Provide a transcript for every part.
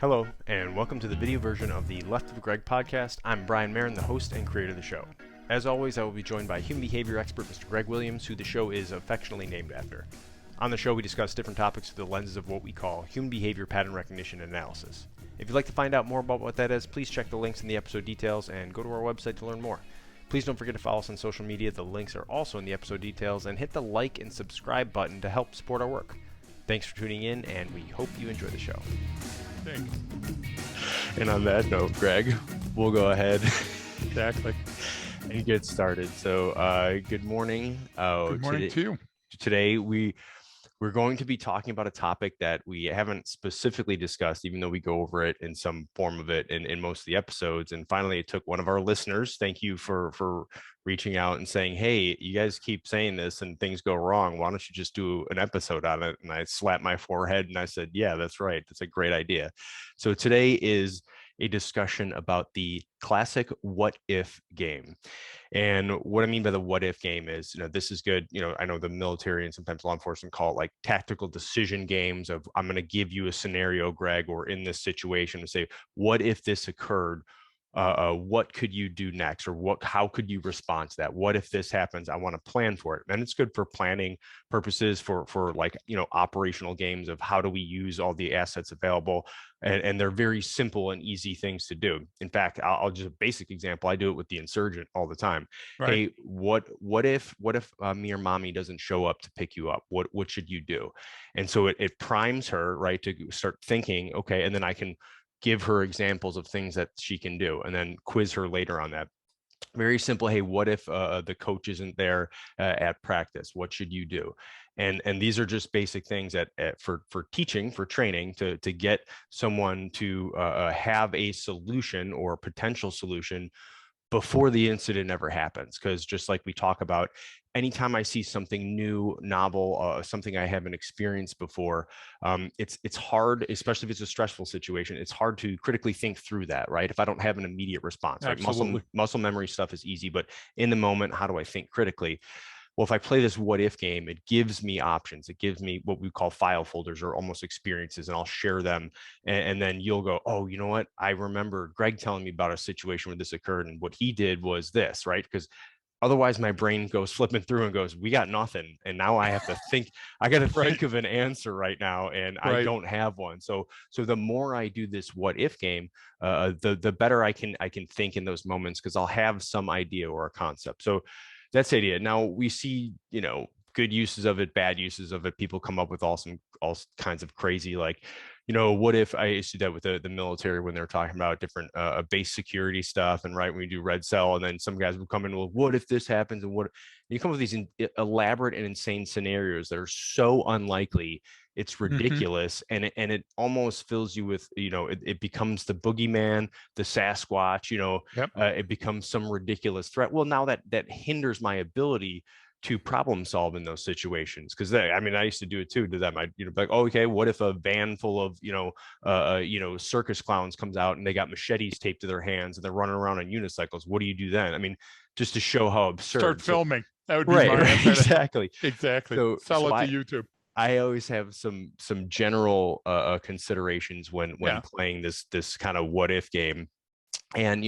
Hello, and welcome to the video version of the Left of Greg podcast. I'm Brian Marin, the host and creator of the show. As always, I will be joined by human behavior expert Mr. Greg Williams, who the show is affectionately named after. On the show, we discuss different topics through the lenses of what we call human behavior pattern recognition and analysis. If you'd like to find out more about what that is, please check the links in the episode details and go to our website to learn more. Please don't forget to follow us on social media. The links are also in the episode details, and hit the like and subscribe button to help support our work. Thanks for tuning in, and we hope you enjoy the show. Thanks. And on that note, Greg, we'll go ahead Exactly. and get started. So, good morning. Good morning to you. Today, we're going to be talking about a topic that we haven't specifically discussed, even though we go over it in some form of it in most of the episodes. And finally, it took one of our listeners. Thank you for reaching out and saying, hey, you guys keep saying this and things go wrong. Why don't you just do an episode on it? And I slapped my forehead and I said, yeah, that's right. That's a great idea. So today is a discussion about the classic what if game. And what I mean by the what if game is, this is good. I know the military and sometimes law enforcement call it like tactical decision games of, I'm going to give you a scenario, Greg, or in this situation and say, what if this occurred? What could you do next, or how could you respond to that? What if this happens? I want to plan for it. And it's good for planning purposes for like, operational games of how do we use all the assets available. And they're very simple and easy things to do. In fact, I'll just a basic example. I do it with the insurgent all the time. Right. Hey, what if me or mommy doesn't show up to pick you up? What should you do? And so it primes her, right, to start thinking, okay, and then I can give her examples of things that she can do and then quiz her later on that. Very simple. Hey, what if the coach isn't there at practice? What should you do? And these are just basic things that for teaching, for training, to get someone to have a solution or potential solution before the incident ever happens. Because just like we talk about, anytime I see something new, novel, something I haven't experienced before, it's hard, especially if it's a stressful situation. It's hard to critically think through that, right? If I don't have an immediate response, like muscle memory stuff is easy, but in the moment, how do I think critically? Well, if I play this what if game, it gives me options. It gives me what we call file folders or almost experiences, and I'll share them. And then you'll go, oh, you know what? I remember Greg telling me about a situation where this occurred, and what he did was this, right? Because otherwise my brain goes flipping through and goes, we got nothing. And now I have to think, I got to think of an answer right now. And I don't have one. So the more I do this what if game, the better I can think in those moments, because I'll have some idea or a concept. So that's the idea. Now we see, good uses of it, bad uses of it. People come up with all kinds of crazy, like, what if I used to do that with the military when they're talking about different base security stuff, and right when we do red cell, and then some guys will come in, well, what if this happens, and what you come up with these elaborate and insane scenarios that are so unlikely, it's ridiculous. And it almost fills you with, it becomes the boogeyman, the Sasquatch, Yep. It becomes some ridiculous threat. Well, now that hinders my ability to problem solve in those situations. Because I used to do it too. Do that, like, oh, okay, what if a van full of circus clowns comes out and they got machetes taped to their hands and they're running around on unicycles? What do you do then? I mean, just to show how absurd. Start filming. That would be right, my right, exactly. Exactly. So Sell it to YouTube. I always have some general considerations when playing this kind of what if game. And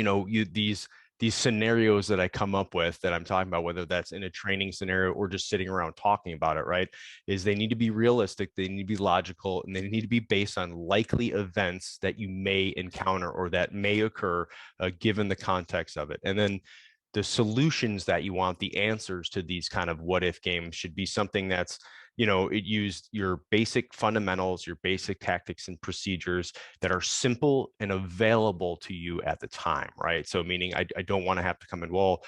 these scenarios that I come up with that I'm talking about, whether that's in a training scenario or just sitting around talking about it, right, is they need to be realistic, they need to be logical, and they need to be based on likely events that you may encounter or that may occur given the context of it. And then the solutions that you want, the answers to these kind of what if games, should be something that's, it used your basic fundamentals, your basic tactics and procedures that are simple and available to you at the time, right? So meaning I don't want to have to come in, well,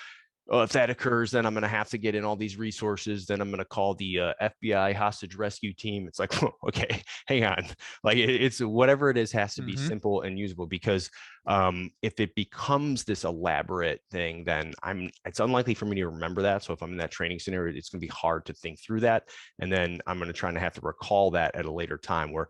if that occurs, then I'm going to have to get in all these resources. Then I'm going to call the FBI hostage rescue team. It's like, okay, hang on. Like it's whatever it is has to be simple and usable, because if it becomes this elaborate thing, then it's unlikely for me to remember that. So if I'm in that training scenario, it's going to be hard to think through that. And then I'm going to try to have to recall that at a later time, where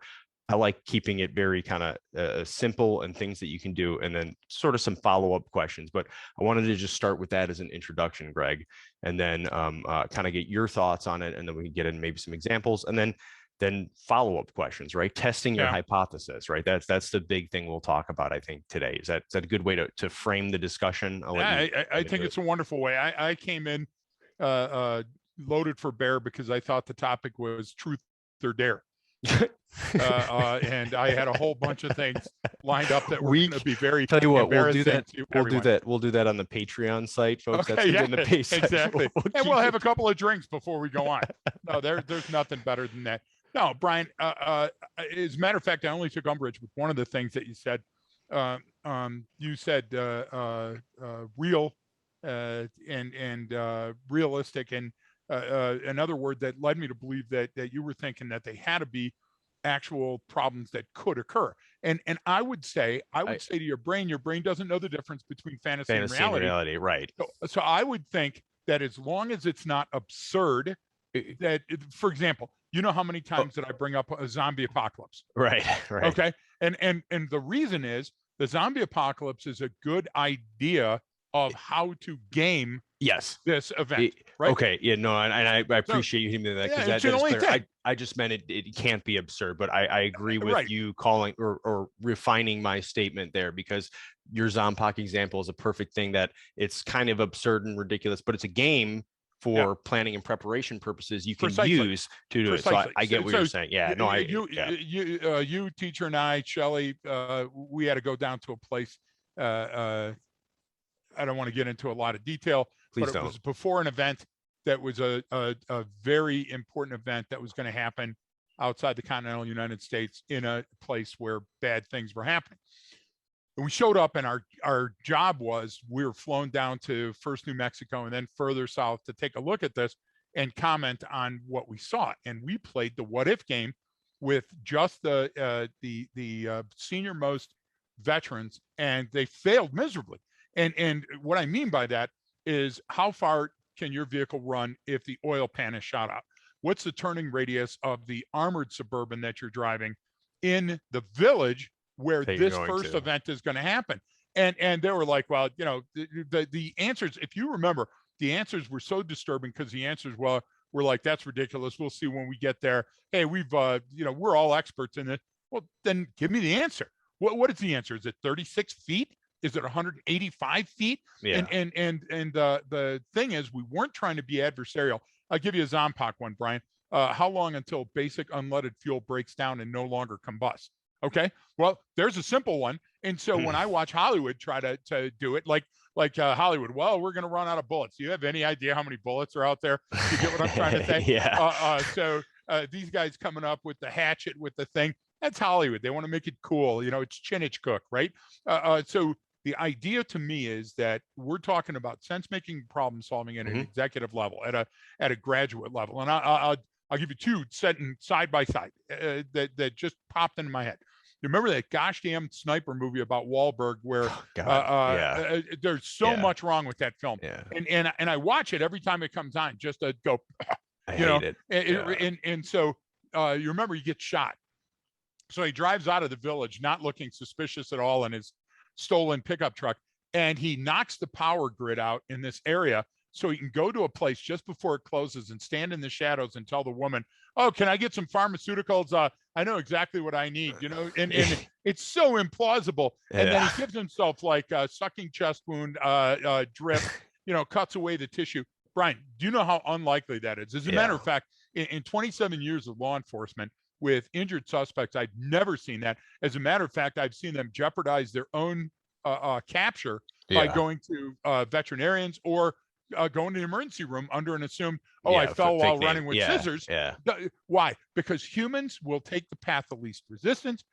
I like keeping it very kind of simple and things that you can do, and then sort of some follow-up questions. But I wanted to just start with that as an introduction, Greg, and then kind of get your thoughts on it, and then we can get in maybe some examples. And then then follow-up questions, right? Testing your Yeah. hypothesis, right? That's the big thing we'll talk about, I think, today. Is that a good way to frame the discussion? I'll let you I think it's a wonderful way. I came in loaded for bear because I thought the topic was truth or dare. And I had a whole bunch of things lined up that were going to be very tell you what, embarrassing to everyone. We'll do that on the Patreon site, folks. Okay, That's in the pay site. exactly. And we'll have a couple of drinks before we go on. No, there's nothing better than that. No, Brian, as a matter of fact, I only took umbrage with one of the things that you said. You said real and realistic, and another word that led me to believe that you were thinking that they had to be actual problems that could occur. And I would say to your brain doesn't know the difference between fantasy and reality. Right. So I would think that as long as it's not absurd, that, for example, you know how many times that I bring up a zombie apocalypse? Right. Okay. And the reason is the zombie apocalypse is a good idea of how to game this event. Right. Okay. Yeah. No. And I appreciate you hitting that, because that's clear. I just meant it can't be absurd, but I agree with you calling or refining my statement there, because your Zombie example is a perfect thing, that it's kind of absurd and ridiculous, but it's a game for planning and preparation purposes you can use to do it. So I get what you're saying. Yeah. No, you teacher and I, Shelley, we had to go down to a place. I don't want to get into a lot of detail, but it was before an event that was a very important event that was going to happen outside the continental United States in a place where bad things were happening. And we showed up, and our job was, we were flown down to first New Mexico and then further south to take a look at this and comment on what we saw. And we played the what if game with just the senior most veterans, and they failed miserably. And what I mean by that is, how far can your vehicle run if the oil pan is shot out? What's the turning radius of the armored Suburban that you're driving in the village where this first event is going to happen? And they were like, well, the answers, if you remember, the answers were so disturbing, because the answers were like, that's ridiculous. We'll see when we get there. Hey, we've, we're all experts in it. Well, then give me the answer. What is the answer? Is it 36 feet? Is it 185 feet? Yeah. And the thing is, we weren't trying to be adversarial. I'll give you a Zombie one, Brian. How long until basic unleaded fuel breaks down and no longer combusts? Okay. Well, there's a simple one. And so when I watch Hollywood try to do it, like Hollywood, well, we're going to run out of bullets. Do you have any idea how many bullets are out there? You get what I'm trying to say? Yeah. So these guys coming up with the hatchet, with the thing, that's Hollywood. They want to make it cool. It's Chinich Cook, right? So the idea to me is that we're talking about sense-making, problem solving at an executive level, at a graduate level. And I'll give you two sitting side by side that just popped into my head. You remember that gosh damn sniper movie about Wahlberg, where there's so much wrong with that film. Yeah. And I watch it every time it comes on, just to go, I hate it. And so you remember, he gets shot. So he drives out of the village, not looking suspicious at all, in his stolen pickup truck, and he knocks the power grid out in this area, so he can go to a place just before it closes and stand in the shadows and tell the woman, oh, can I get some pharmaceuticals? I know exactly what I need, and it's so implausible. And then he gives himself like a sucking chest wound drip, cuts away the tissue. Brian, do you know how unlikely that is? As a matter of fact, in 27 years of law enforcement with injured suspects, I've never seen that. As a matter of fact, I've seen them jeopardize their own capture by going to veterinarians or going to the emergency room under an assumed, I fell while running with scissors. Yeah. Why? Because humans will take the path of least resistance.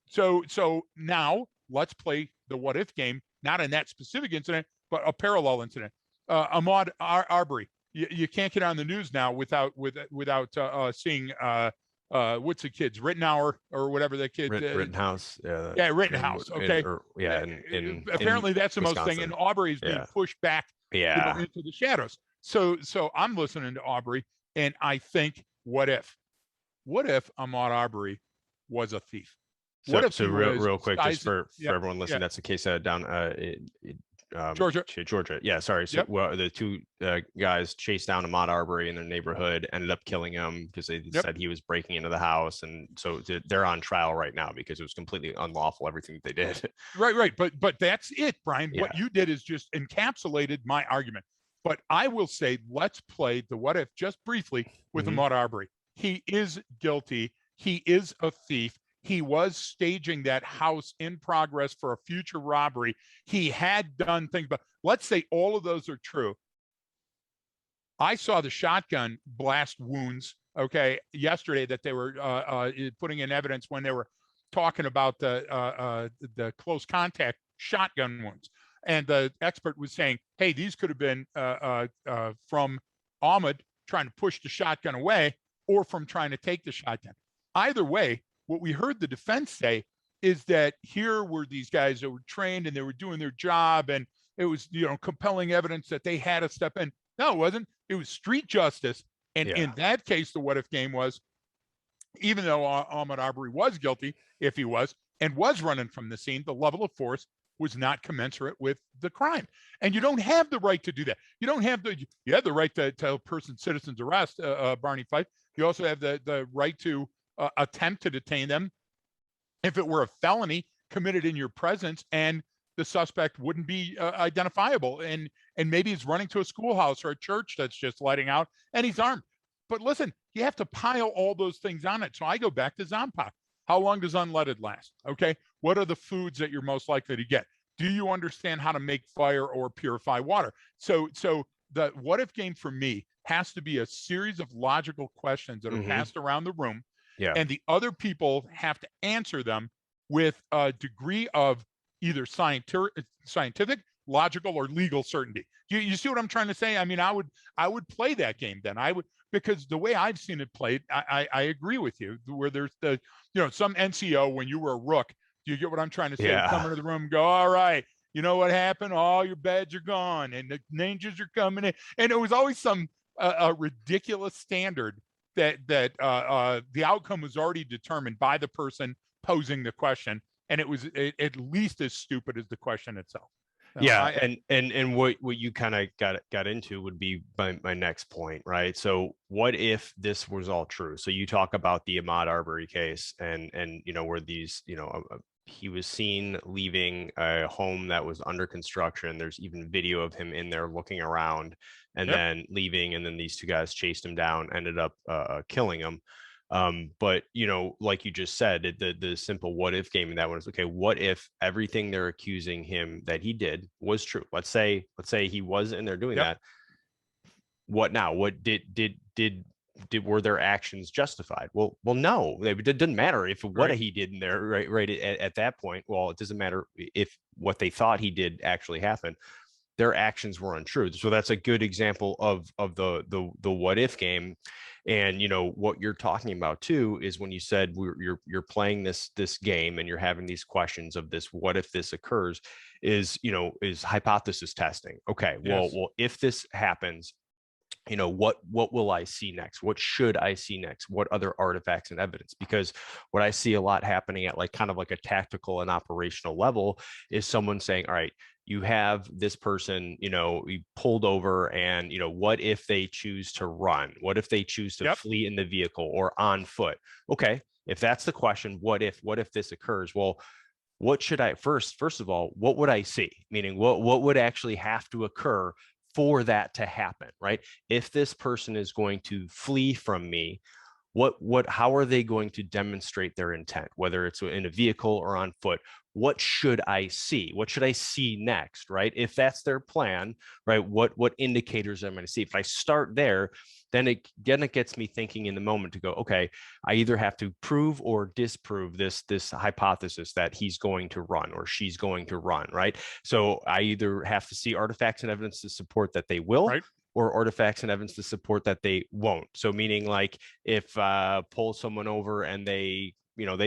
So now let's play the what if game, not in that specific incident, but a parallel incident. Ahmaud Arbery. You can't get on the news now without seeing what's the kid's Rittenhour or whatever that kid Rittenhouse. Rittenhouse. Okay. Apparently that's the most thing, and Arbery is being pushed back into the shadows. So I'm listening to Arbery, and I think, what if Ahmaud Arbery was a thief? What if real quick, just for everyone listening, that's the case down Georgia. Georgia. Yeah, sorry. So Yep. well, the two guys chased down Ahmaud Arbery in their neighborhood, ended up killing him because they Yep. said he was breaking into the house, and so they're on trial right now because it was completely unlawful everything that they did. Right. But that's it, Brian. Yeah. What you did is just encapsulated my argument. But I will say, let's play the what if just briefly with Ahmaud Arbery. He is guilty. He is a thief. He was staging that house in progress for a future robbery. He had done things, but let's say all of those are true. I saw the shotgun blast wounds, okay, yesterday that they were putting in evidence when they were talking about the close contact shotgun wounds. And the expert was saying, hey, these could have been from Ahmaud trying to push the shotgun away or from trying to take the shotgun. Either way, what we heard the defense say is that here were these guys that were trained and they were doing their job, and it was, compelling evidence that they had to step in. No, it wasn't. It was street justice. And in that case, the what if game was, even though Ahmaud Arbery was guilty, if he was, and was running from the scene, the level of force was not commensurate with the crime. And you don't have the right to do that. You don't have you have the right to tell a person citizen's arrest, Barney Fife. You also have the right to attempt to detain them if it were a felony committed in your presence and the suspect wouldn't be identifiable. And maybe he's running to a schoolhouse or a church that's just letting out and he's armed. But listen, you have to pile all those things on it. So I go back to Zompok. How long does unleaded last? Okay. What are the foods that you're most likely to get? Do you understand how to make fire or purify water? So the what if game for me has to be a series of logical questions that are passed around the room. Yeah. And the other people have to answer them with a degree of either scientific, logical, or legal certainty. You see what I'm trying to say? I mean, I would play that game then. I would, because the way I've seen it played, I agree with you, where there's some NCO when you were a rook. Do you get what I'm trying to say? Yeah. Come into the room and go, all right, you know what happened? All your beds are gone and the ninjas are coming in. And it was always some a ridiculous standard that the outcome was already determined by the person posing the question. And it was at least as stupid as the question itself. Yeah, and what you kind of got into would be my next point, right? So what if this was all true? So you talk about the Ahmaud Arbery case, and where these he was seen leaving a home that was under construction. There's even video of him in there looking around and then leaving, and then these two guys chased him down, ended up killing him. But like you just said, the simple what if game in that one is, okay, what if everything they're accusing him that he did was true? Let's say he was in there doing that. What now? What were their actions justified? Well, no, it didn't matter if what he did in there, right at that point. Well, it doesn't matter if what they thought he did actually happened. Their actions were untrue. So that's a good example of the what if game. And what you're talking about too is when you said you're playing this game and you're having these questions of this what if this occurs is hypothesis testing. Okay, well if this happens, what will I see next? What should I see next? What other artifacts and evidence? Because what I see a lot happening at kind of a tactical and operational level is someone saying, all right, you have this person, we pulled over, and what if they choose to run? What if they choose to flee in the vehicle or on foot? Okay, if that's the question, what if this occurs? Well, what should I first of all, what would I see? Meaning what would actually have to occur for that to happen, right? If this person is going to flee from me, how are they going to demonstrate their intent, whether it's in a vehicle or on foot? What should I see? What should I see next, right? If that's their plan, right? What indicators am I going to see? If I start there, then it gets me thinking in the moment to go, okay, I either have to prove or disprove this hypothesis that he's going to run or she's going to run, right? So I either have to see artifacts and evidence to support that they will, or artifacts and evidence to support that they won't. So meaning if pull someone over and they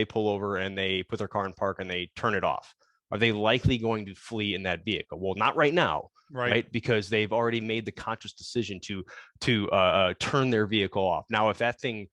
pull over and they put their car in park and they turn it off, are they likely going to flee in that vehicle? Well, not right now, right? Because they've already made the conscious decision to turn their vehicle off. Now, if that thing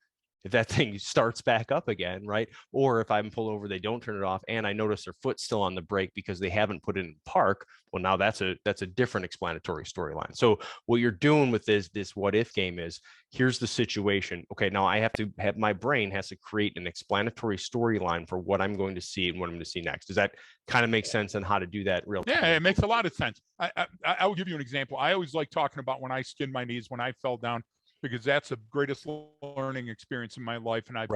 if that thing starts back up again, right? Or if I'm pulled over, they don't turn it off, and I notice their foot's still on the brake because they haven't put it in park. Well, now that's a different explanatory storyline. So what you're doing with this what if game is, here's the situation. Okay, now I have to have, my brain has to create an explanatory storyline for what I'm going to see and what I'm going to see next. Does that kind of make sense on how to do that real time? Yeah, it makes a lot of sense. I will give you an example. I always like talking about when I skinned my knees, when I fell down, because that's the greatest learning experience in my life. And I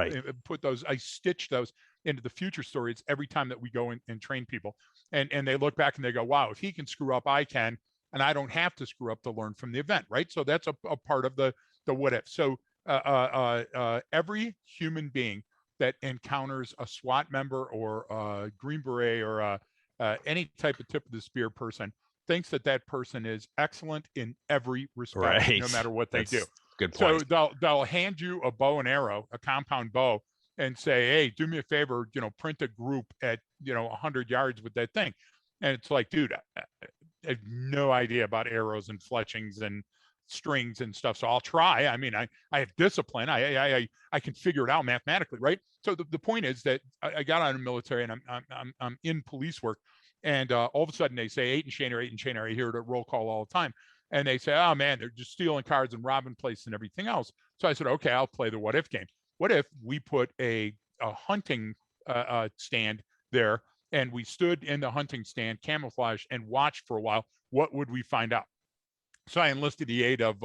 put those, I stitch those into the future stories every time that we go and train people. And they look back and they go, wow, if he can screw up, I can, and I don't have to screw up to learn from the event, right? So that's a part of the what if. So every human being that encounters a SWAT member or a Green Beret or any type of tip of the spear person thinks that that person is excellent in every respect, no matter what they do. Good point. So they'll hand you a bow and arrow, a compound bow, and say, hey, do me a favor, print a group at, 100 yards with that thing. And it's like, dude, I have no idea about arrows and fletchings and strings and stuff. So I'll try. I mean, I have discipline. I can figure it out mathematically, right? So the point is that I got out of the military and I'm in police work. And all of a sudden they say 8 and Shane. I hear the roll call all the time. And they say, oh man, they're just stealing cars and robbing places and everything else. So I said, okay, I'll play the what if game. What if we put a hunting stand there, and we stood in the hunting stand, camouflage, and watched for a while? What would we find out? So I enlisted the aid of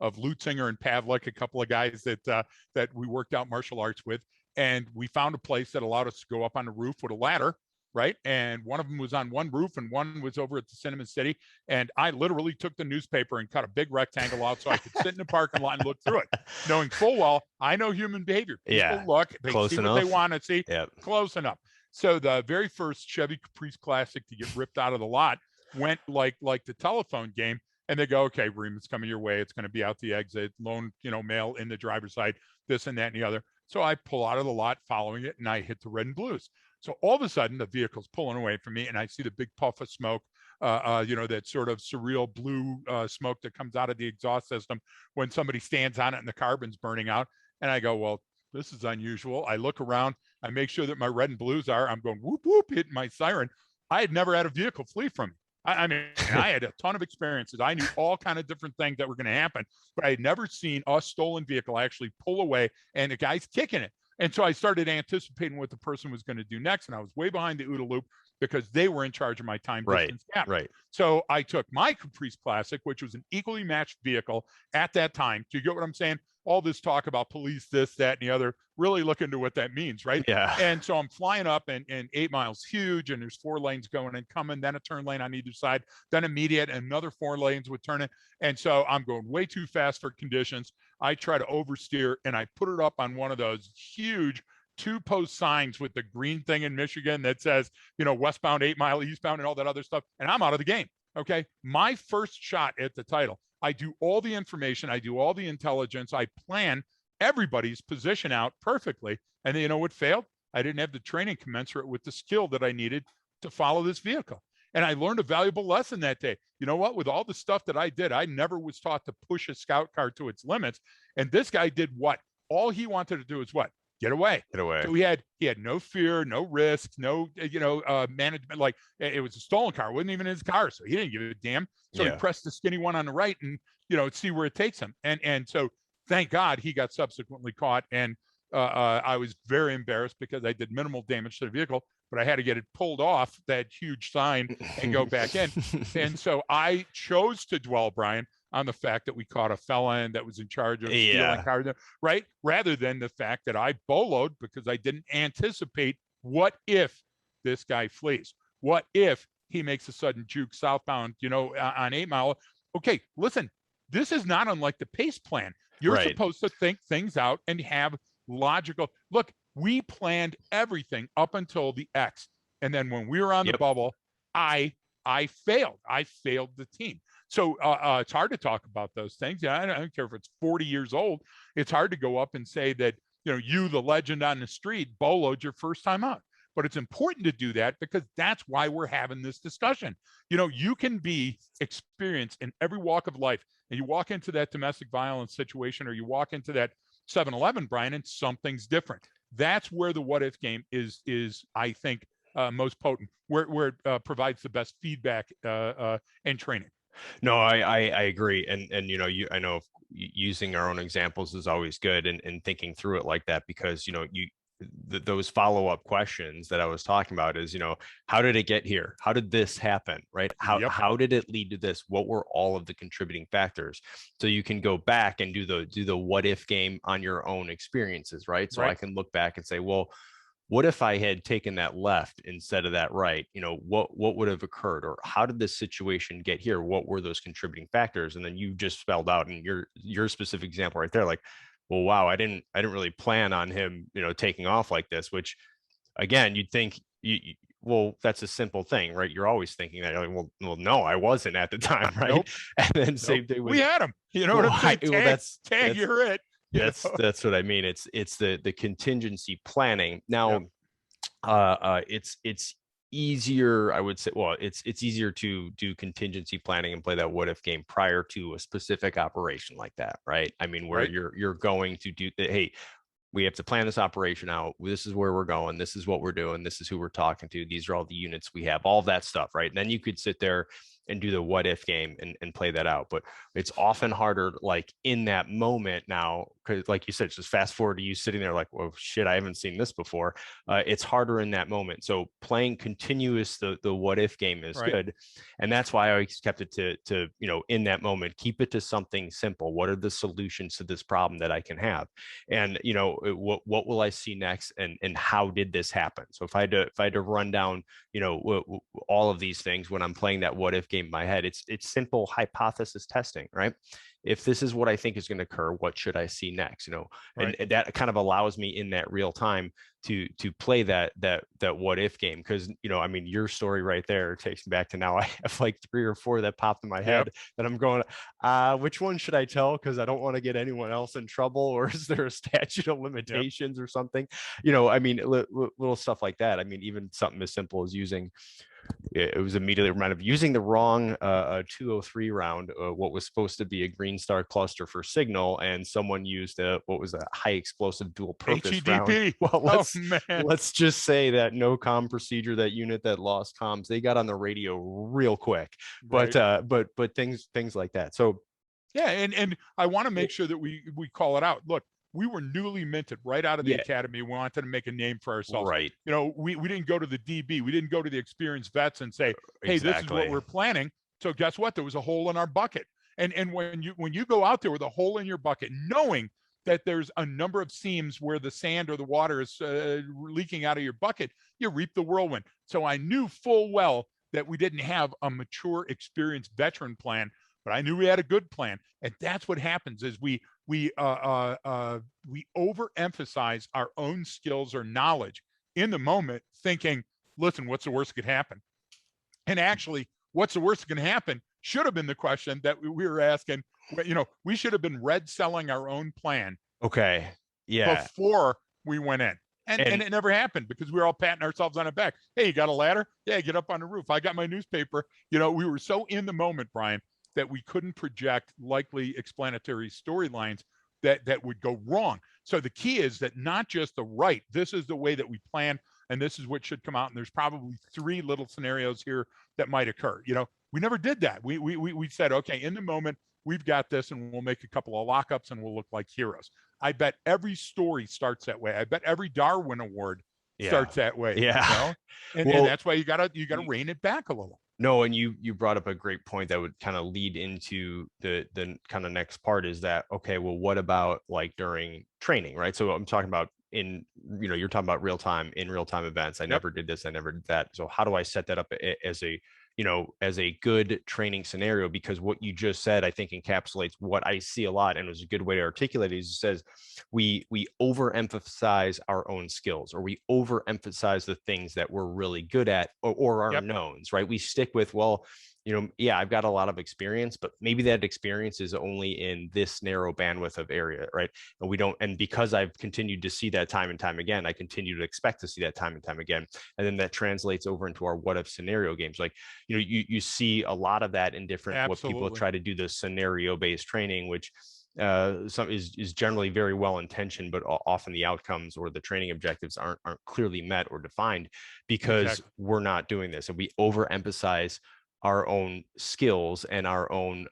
Lutzinger and Pavlik, a couple of guys that we worked out martial arts with, and we found a place that allowed us to go up on the roof with a ladder, right? And one of them was on one roof and one was over at the Cinnamon City. And I literally took the newspaper and cut a big rectangle out so I could sit in the parking lot and look through it, knowing full well I know human behavior. People look, they see what they want to see, close enough. So the very first Chevy Caprice Classic to get ripped out of the lot went like the telephone game. And they go, okay, Reem, it's coming your way. It's going to be out the exit, lone, male in the driver's side, this and that and the other. So I pull out of the lot following it, and I hit the red and blues. So all of a sudden, the vehicle's pulling away from me, and I see the big puff of smoke, that sort of surreal blue smoke that comes out of the exhaust system when somebody stands on it and the carbon's burning out. And I go, well, this is unusual. I look around. I make sure that my red and blues are. I'm going, whoop, whoop, hitting my siren. I had never had a vehicle flee from me. I mean, I had a ton of experiences. I knew all kind of different things that were going to happen, but I had never seen a stolen vehicle actually pull away and the guy's kicking it. And so I started anticipating what the person was going to do next. And I was way behind the OODA loop because they were in charge of my time distance gap. Right. So I took my Caprice Classic, which was an equally matched vehicle at that time. Do you get what I'm saying? All this talk about police, this, that, and the other, really look into what that means, right? Yeah. And so I'm flying up, and 8 miles huge, and there's 4 lanes going and coming, then a turn lane on either side, then immediate, and another 4 lanes with turning. And so I'm going way too fast for conditions. I try to oversteer, and I put it up on one of those huge 2-post signs with the green thing in Michigan that says, westbound 8 mile, eastbound, and all that other stuff. And I'm out of the game. Okay. My first shot at the title. I do all the information. I do all the intelligence. I plan everybody's position out perfectly. And then, you know what failed? I didn't have the training commensurate with the skill that I needed to follow this vehicle. And I learned a valuable lesson that day. You know what? With all the stuff that I did, I never was taught to push a scout car to its limits. And this guy did what? All he wanted to do is what? Get away. So he had no fear, no risk, no, management. Like, it was a stolen car. It wasn't even his car. So he didn't give a damn. So he pressed the skinny one on the right and, see where it takes him. And so thank God he got subsequently caught. And I was very embarrassed because I did minimal damage to the vehicle, but I had to get it pulled off that huge sign and go back in. And so I chose to dwell, Brian, on the fact that we caught a felon that was in charge of stealing cars, right? Rather than the fact that I boloed because I didn't anticipate what if this guy flees? What if he makes a sudden juke southbound, on 8 Mile? Okay, listen, this is not unlike the PACE plan. You're supposed to think things out and have logical. Look, we planned everything up until the X. And then when we were on the bubble, I failed. I failed the team. So it's hard to talk about those things. Yeah, I don't care if it's 40 years old. It's hard to go up and say that, you, the legend on the street, boloed your first time out. But it's important to do that because that's why we're having this discussion. You can be experienced in every walk of life, and you walk into that domestic violence situation, or you walk into that 7-Eleven, Brian, and something's different. That's where the what if game is I think most potent, where it provides the best feedback and training. No, I agree. And I know using our own examples is always good, and thinking through it like that, because, those follow-up questions that I was talking about is, how did it get here? How did this happen? Right? How did it lead to this? What were all of the contributing factors? So you can go back and do the what if game on your own experiences, right? So I can look back and say, well, what if I had taken that left instead of that right? What would have occurred? Or how did this situation get here? What were those contributing factors? And then you just spelled out in your specific example right there, like, well, wow, I didn't really plan on him, taking off like this, which, again, you'd think well, that's a simple thing, right? You're always thinking that, like, well, no, I wasn't at the time, right? Nope. And then same thing with, we had him. You know what I'm saying? Tag, you're it. That's what I mean. It's the contingency planning. Now, it's easier, I would say. Well, it's easier to do contingency planning and play that what if game prior to a specific operation like that, right? I mean, where you're going to do that. Hey, we have to plan this operation out. This is where we're going. This is what we're doing. This is who we're talking to. These are all the units we have, all that stuff, right? And then you could sit there and do the what if game and play that out. But it's often harder, like, in that moment now, because, like you said, just fast forward to you sitting there like, well, shit, I haven't seen this before. It's harder in that moment. So playing continuous the what if game is good. And that's why I always kept it to in that moment, keep it to something simple. What are the solutions to this problem that I can have? And what will I see next, and how did this happen? So if I had to run down all of these things when I'm playing that what if game in my head, it's simple hypothesis testing, right? If this is what I think is going to occur, what should I see next? And that kind of allows me in that real time to play that what if game. Because I mean, your story right there takes me back to now. I have like 3 or 4 that popped in my head that I'm going, which one should I tell? Because I don't want to get anyone else in trouble, or is there a statute of limitations or something? I mean, little stuff like that. I mean, even something as simple as it was immediately reminded of using the wrong 203 round, what was supposed to be a green star cluster for signal, and someone used what was a high explosive dual purpose round. Well, let's just say that no comm procedure, that unit that lost comms, they got on the radio real quick. But things like that. So yeah, and I want to make sure that we call it out. Look, we were newly minted right out of the academy. We wanted to make a name for ourselves. Right. We didn't go to the DB. We didn't go to the experienced vets and say, hey, this is what we're planning. So guess what? There was a hole in our bucket. And when you go out there with a hole in your bucket, knowing that there's a number of seams where the sand or the water is leaking out of your bucket, you reap the whirlwind. So I knew full well that we didn't have a mature, experienced veteran plan, but I knew we had a good plan. And that's what happens is we overemphasize our own skills or knowledge in the moment, thinking, listen, what's the worst that could happen? And actually, what's the worst that can happen should have been the question that we were asking. We should have been red selling our own plan. Okay. Yeah. Before we went in. And it never happened because we were all patting ourselves on the back. Hey, you got a ladder? Yeah, get up on the roof. I got my newspaper. We were so in the moment, Brian, that we couldn't project likely explanatory storylines that would go wrong. So the key is that not just this is the way that we plan, and this is what should come out. And there's probably 3 little scenarios here that might occur. We never did that. We said, okay, in the moment, we've got this, and we'll make a couple of lockups, and we'll look like heroes. I bet every story starts that way. I bet every Darwin Award starts that way. Yeah. And that's why you gotta rein it back a little. No, and you brought up a great point that would kind of lead into the kind of next part, is that, okay, well, what about like during training, right? So I'm talking about you're talking about real time events. I never did this, I never did that. So how do I set that up as a good training scenario? Because what you just said, I think, encapsulates what I see a lot, and it was a good way to articulate it. It says we overemphasize our own skills, or we overemphasize the things that we're really good at, or our knowns, right? We stick with, well, I've got a lot of experience, but maybe that experience is only in this narrow bandwidth of area, right? And we don't, and because I've continued to see that time and time again, I continue to expect to see that time and time again. And then that translates over into our what if scenario games. Like, you see a lot of that in different, what people try to do, the scenario based training, which some is generally very well intentioned, but often the outcomes or the training objectives aren't clearly met or defined because we're not doing this, and we overemphasize our own skills and our own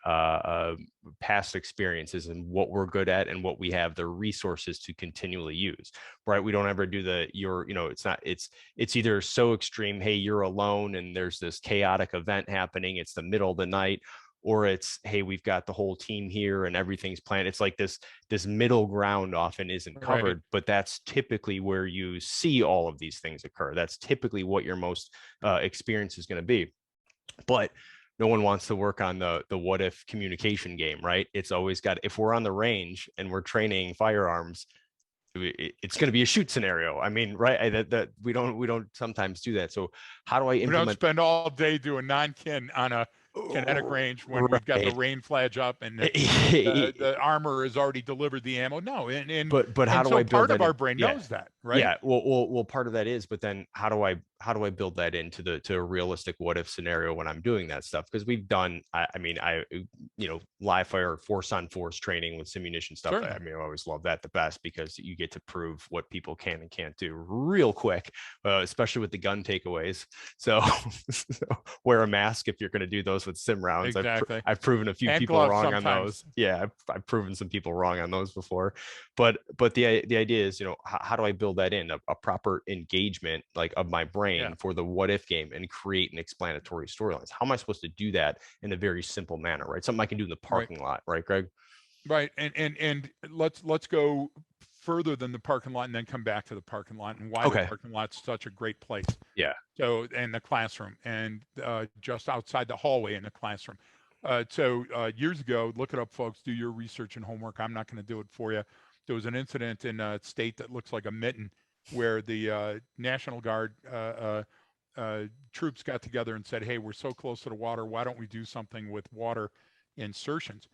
past experiences and what we're good at and what we have the resources to continually use, right? We don't ever do it's either so extreme, hey, you're alone and there's this chaotic event happening, it's the middle of the night, or it's, hey, we've got the whole team here and everything's planned. It's like this middle ground often isn't covered, right. But that's typically where you see all of these things occur. That's typically what your most experience is going to be. But no one wants to work on the what if communication game, right? It's always got, if we're on the range and we're training firearms, it's going to be a shoot scenario. I mean, right? That we don't sometimes do that. So how do I implement? We don't spend all day doing non-kin on a kinetic range when we've got the rain flag up and the armor has already delivered the ammo. No, but how do I build part that of our brain knows that, right? Yeah, well, part of that is, but then how do I build that into a realistic what if scenario when I'm doing that stuff? Because we've done, I live fire force on force training with simunition stuff. Certainly. I mean, I always love that the best because you get to prove what people can and can't do real quick, especially with the gun takeaways. So wear a mask if you're going to do those with sim rounds. Exactly. I've proven a few people wrong sometimes. On those. Yeah, I've proven some people wrong on those before. But the idea is, how do I build that in a proper engagement like of my brain for the what if game and create an explanatory storylines? How am I supposed to do that in a very simple manner, right? Something I can do in the parking lot, right, Greg? Right. And let's go further than the parking lot and then come back to the parking lot and why the parking lot's such a great place. Yeah. So, and the classroom and just outside the hallway in the classroom. Years ago, look it up, folks, do your research and homework. I'm not going to do it for you. There was an incident in a state that looks like a mitten where the National Guard troops got together and said, hey, we're so close to the water, why don't we do something with water insertions?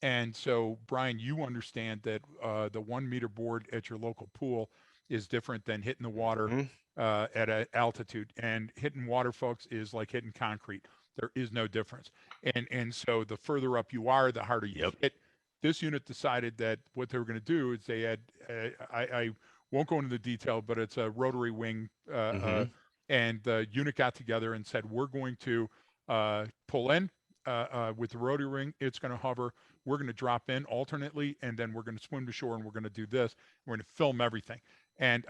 And so, Brian, you understand that the 1 meter board at your local pool is different than hitting the water at an altitude. And hitting water, folks, is like hitting concrete. There is no difference. And so the further up you are, the harder you hit. This unit decided that what they were going to do is they had, I won't go into the detail, but it's a rotary wing. And the unit got together and said, we're going to pull in with the rotary wing. It's going to hover. We're going to drop in alternately, and then we're going to swim to shore, and we're going to do this. We're going to film everything. And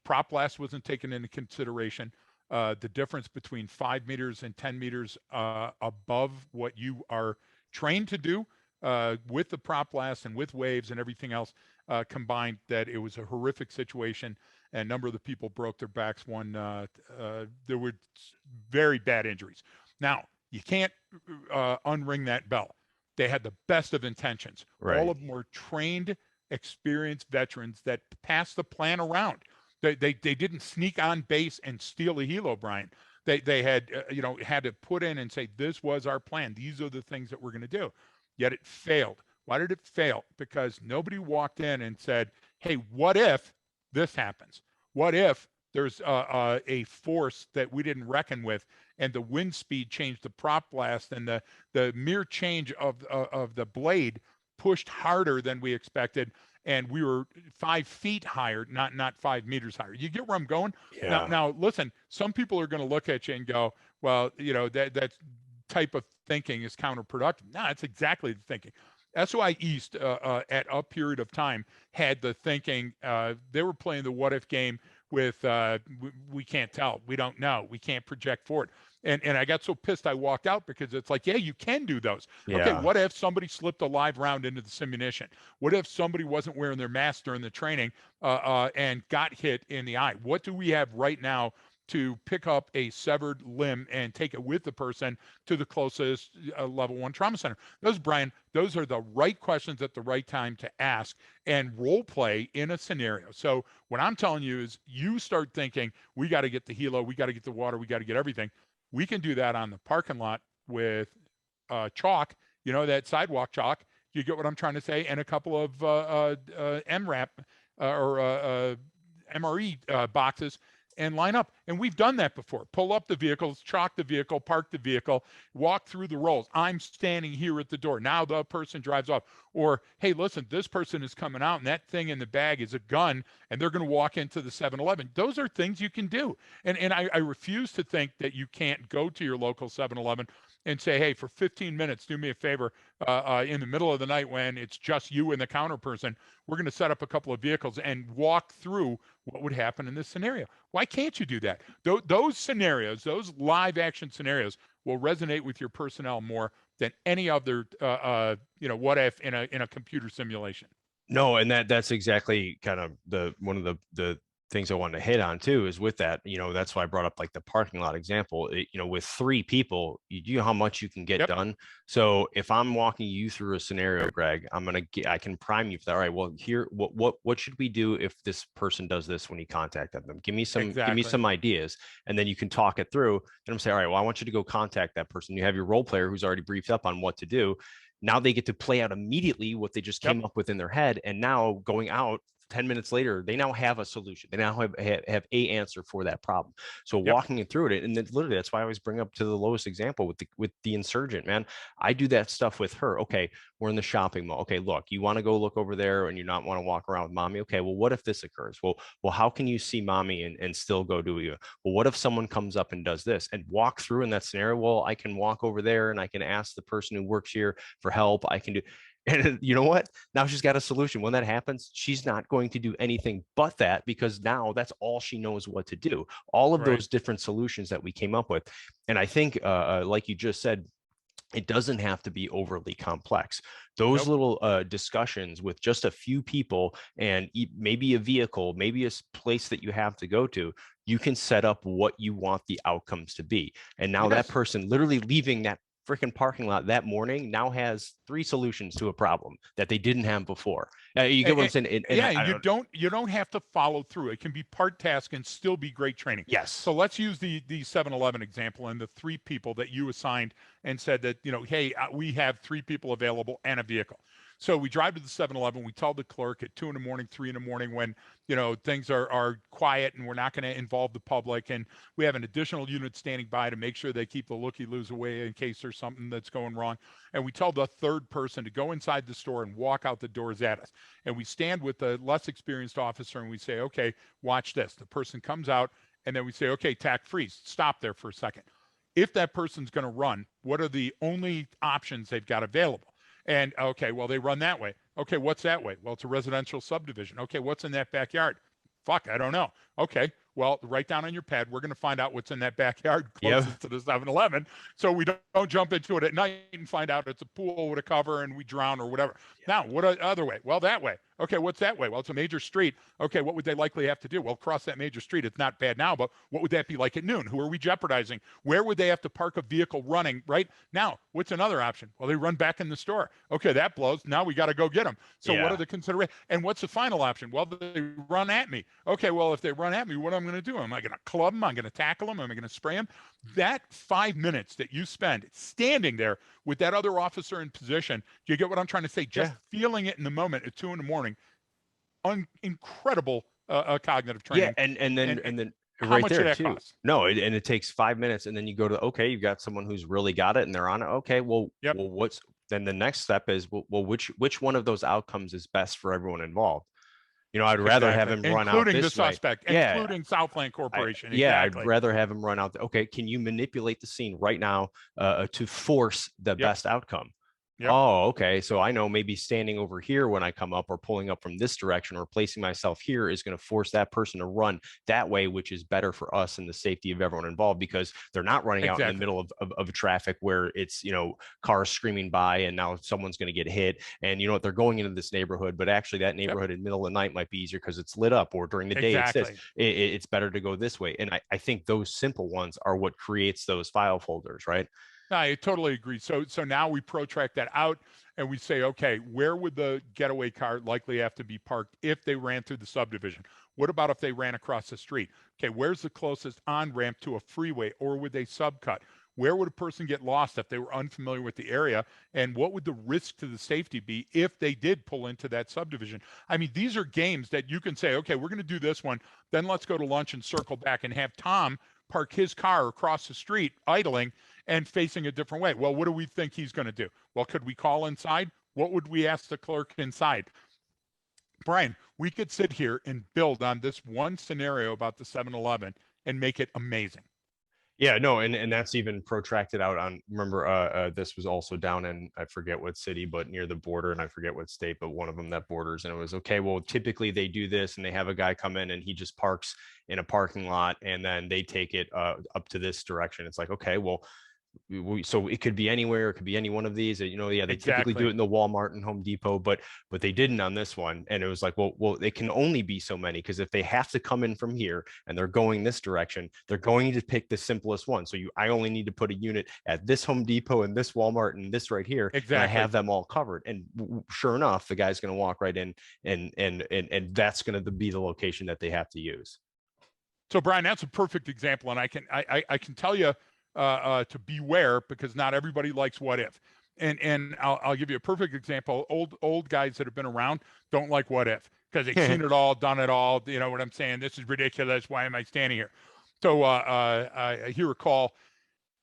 prop blast wasn't taken into consideration. The difference between 5 meters and 10 meters above what you are trained to do with the prop blast and with waves and everything else combined, that it was a horrific situation. And a number of the people broke their backs. There were very bad injuries. Now, you can't unring that bell. They had the best of intentions. Right. All of them were trained, experienced veterans that passed the plan around. They didn't sneak on base and steal a helo, Brian. They had had to put in and say, this was our plan. These are the things that we're going to do. Yet it failed. Why did it fail? Because nobody walked in and said, hey, what if this happens? What if there's a force that we didn't reckon with, and the wind speed changed the prop blast, and the mere change of the blade pushed harder than we expected, and we were 5 feet higher, not 5 meters higher. You get where I'm going? Yeah. Now, listen, some people are going to look at you and go, well, that type of thinking is counterproductive. No, it's exactly the thinking. SOI East at a period of time had the thinking, they were playing the what if game with we can't tell, we don't know, we can't project forward. And I got so pissed I walked out, because it's like, yeah, you can do those. Yeah. Okay, what if somebody slipped a live round into the simunition? What if somebody wasn't wearing their mask during the training and got hit in the eye? What do we have right now to pick up a severed limb and take it with the person to the closest level 1 trauma center? Brian, those are the right questions at the right time to ask and role play in a scenario. So what I'm telling you is, you start thinking, we got to get the helo, we got to get the water, we got to get everything. We can do that on the parking lot with chalk, that sidewalk chalk. You get what I'm trying to say? And a couple of MRAP or MRE boxes. and line up. And we've done that before. Pull up the vehicles, chalk the vehicle, park the vehicle, walk through the roles. I'm standing here at the door. Now the person drives off. Or, hey, listen, this person is coming out and that thing in the bag is a gun and they're going to walk into the 7-Eleven. Those are things you can do. And I refuse to think that you can't go to your local 7-Eleven and say, hey, for 15 minutes, do me a favor, in the middle of the night when it's just you and the counter person, we're going to set up a couple of vehicles and walk through what would happen in this scenario. Why can't you do that? Those scenarios, those live action scenarios, will resonate with your personnel more than any other, what if in a computer simulation. No, and that's exactly kind of one of the things I wanted to hit on too, is with that, that's why I brought up like the parking lot example. With 3 people, you know how much you can get done. So if I'm walking you through a scenario, Greg, I can prime you for that. All right, well, here, what should we do if this person does this when you contact them? Give me some ideas, and then you can talk it through. And I'm saying, all right, well, I want you to go contact that person. You have your role player who's already briefed up on what to do. Now they get to play out immediately what they just came up with in their head. And now going out 10 minutes later, they now have a solution. They now have a answer for that problem. So walking it through it, and then literally that's why I always bring up to the lowest example with the insurgent, man. I do that stuff with her. Okay, we're in the shopping mall. Okay, look, you want to go look over there and you not want to walk around with mommy. Okay, well, what if this occurs? Well, how can you see mommy and still go do you? Well, what if someone comes up and does this, and walk through in that scenario? Well, I can walk over there and I can ask the person who works here for help. I can do. And you know what? Now she's got a solution. When that happens, she's not going to do anything but that, because now that's all she knows what to do. All of those different solutions that we came up with. And I think, like you just said, it doesn't have to be overly complex. Those little discussions with just a few people and maybe a vehicle, maybe a place that you have to go to, you can set up what you want the outcomes to be. And now that person literally leaving that freaking parking lot that morning now has 3 solutions to a problem that they didn't have before. You get what I'm saying? You don't have to follow through. It can be part task and still be great training. Yes. So let's use the 7-Eleven example and the 3 people that you assigned and said that, hey, we have 3 people available and a vehicle. So we drive to the 7-Eleven. We tell the clerk at 2 a.m, 3 a.m, when things are quiet and we're not going to involve the public, and we have an additional unit standing by to make sure they keep the looky-loos away in case there's something that's going wrong. And we tell the 3rd person to go inside the store and walk out the doors at us. And we stand with the less experienced officer and we say, okay, watch this. The person comes out, and then we say, okay, tack freeze, stop there for a second. If that person's going to run, what are the only options they've got available? And okay, well, they run that way. Okay, what's that way? Well, it's a residential subdivision. Okay, what's in that backyard? Fuck, I don't know. Okay, well, write down on your pad, we're going to find out what's in that backyard closest to the 7-Eleven, so we don't jump into it at night and find out it's a pool with a cover and we drown or whatever. Now, what other way? Well, that way. Okay, what's that way? Well, it's a major street. Okay, what would they likely have to do? Well, cross that major street. It's not bad now, but what would that be like at noon? Who are we jeopardizing? Where would they have to park a vehicle running right now? What's another option? Well, they run back in the store. Okay, that blows. Now we got to go get them. So what are the considerations? And what's the final option? Well, they run at me. Okay, well, if they run at me, what am I going to do? Am I going to club them? Am I going to tackle them? Am I going to spray them? That 5 minutes that you spend standing there with that other officer in position, do you get what I'm trying to say? Just feeling it in the moment at 2 a.m, incredible cognitive training. Yeah, and then how right much there that too. cost? No, and it takes 5 minutes, and then you go to, okay, you've got someone who's really got it and they're on it. Okay, well, what's then the next step is, well, which one of those outcomes is best for everyone involved? I'd rather have him run out including this the suspect, way. including Southland Corporation. I'd rather have him run out. Okay, can you manipulate the scene right now to force the best outcome? Oh, okay. So I know maybe standing over here when I come up, or pulling up from this direction, or placing myself here is going to force that person to run that way, which is better for us and the safety of everyone involved, because they're not running out in the middle of traffic where it's, cars screaming by and now someone's going to get hit. And you know what? They're going into this neighborhood, but actually that neighborhood in the middle of the night might be easier because it's lit up, or during the day it's better to go this way. And I think those simple ones are what creates those file folders, right? I totally agree. So now we protract that out and we say, okay, where would the getaway car likely have to be parked if they ran through the subdivision? What about if they ran across the street? Okay, where's the closest on-ramp to a freeway, or would they subcut? Where would a person get lost if they were unfamiliar with the area? And what would the risk to the safety be if they did pull into that subdivision? I mean, these are games that you can say, okay, we're going to do this one, then let's go to lunch and circle back and have Tom park his car across the street idling and facing a different way. Well, what do we think he's going to do? Well, could we call inside? What would we ask the clerk inside? Brian, we could sit here and build on this one scenario about the 7-Eleven and make it amazing. Yeah, no, and that's even protracted out on, remember, this was also down in, I forget what city, but near the border, and I forget what state, but one of them that borders, and it was, okay, well, typically they do this, and they have a guy come in and he just parks in a parking lot, and then they take it up to this direction. It's like, okay, well, so it could be anywhere, it could be any one of these, you know. Yeah, they typically do it in the Walmart and Home Depot, but they didn't on this one. And it was like, well, it can only be so many, because if they have to come in from here and they're going this direction, they're going to pick the simplest one. So I only need to put a unit at this Home Depot and this Walmart and this right here. Exactly. And I have them all covered. And sure enough, the guy's going to walk right in, and that's going to be the location that they have to use. So Brian, that's a perfect example, and I can tell you to beware, because not everybody likes what if. And I'll give you a perfect example. Old guys that have been around don't like what if, because they've seen it all, done it all. You know what I'm saying? This is ridiculous. Why am I standing here? So I hear a call.